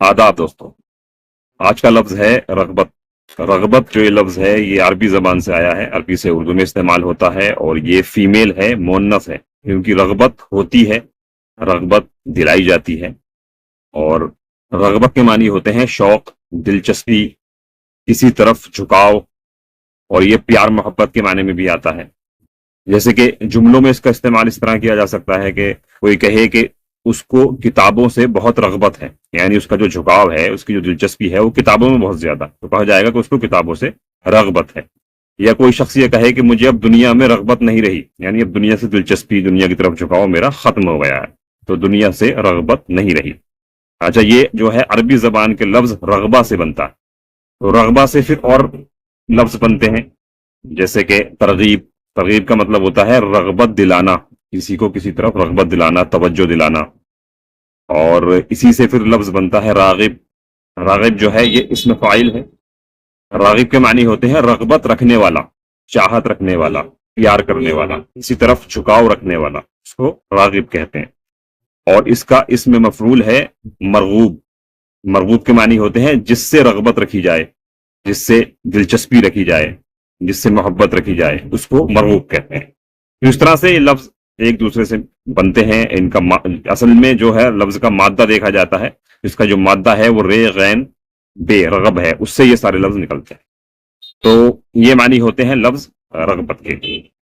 آداب دوستوں، آج کا لفظ ہے رغبت۔ رغبت جو یہ لفظ ہے یہ عربی زبان سے آیا ہے، عربی سے اردو میں استعمال ہوتا ہے، اور یہ فیمیل ہے، مؤنث ہے، کیونکہ رغبت ہوتی ہے، رغبت دلائی جاتی ہے۔ اور رغبت کے معنی ہوتے ہیں شوق، دلچسپی، کسی طرف جھکاؤ، اور یہ پیار محبت کے معنی میں بھی آتا ہے۔ جیسے کہ جملوں میں اس کا استعمال اس طرح کیا جا سکتا ہے کہ کوئی کہے کہ اس کو کتابوں سے بہت رغبت ہے، یعنی اس کا جو جھکاؤ ہے، اس کی جو دلچسپی ہے وہ کتابوں میں بہت زیادہ، تو کہا جائے گا کہ اس کو کتابوں سے رغبت ہے۔ یا کوئی شخص یہ کہے کہ مجھے اب دنیا میں رغبت نہیں رہی، یعنی اب دنیا سے دلچسپی، دنیا کی طرف جھکاؤ میرا ختم ہو گیا ہے، تو دنیا سے رغبت نہیں رہی۔ اچھا، یہ جو ہے عربی زبان کے لفظ رغبہ سے بنتا ہے، تو رغبہ سے پھر اور لفظ بنتے ہیں، جیسے کہ ترغیب۔ ترغیب کا مطلب ہوتا ہے رغبت دلانا، کسی کو کسی طرف رغبت دلانا، توجہ دلانا۔ اور اسی سے پھر لفظ بنتا ہے راغب۔ راغب جو ہے یہ اسم فاعل ہے۔ راغب کے معنی ہوتے ہیں رغبت رکھنے والا، چاہت رکھنے والا، پیار کرنے والا، کسی طرف جھکاؤ رکھنے والا، اس کو راغب کہتے ہیں۔ اور اس کا اسم مفعول ہے مرغوب۔ مرغوب کے معنی ہوتے ہیں جس سے رغبت رکھی جائے، جس سے دلچسپی رکھی جائے، جس سے محبت رکھی جائے، اس کو مرغوب کہتے ہیں۔ تو اس طرح سے یہ لفظ ایک دوسرے سے بنتے ہیں۔ ان کا اصل میں جو ہے لفظ کا مادہ دیکھا جاتا ہے، اس کا جو مادہ ہے وہ رے غین بے رغب ہے، اس سے یہ سارے لفظ نکلتے ہیں۔ تو یہ معنی ہوتے ہیں لفظ رغبت کے۔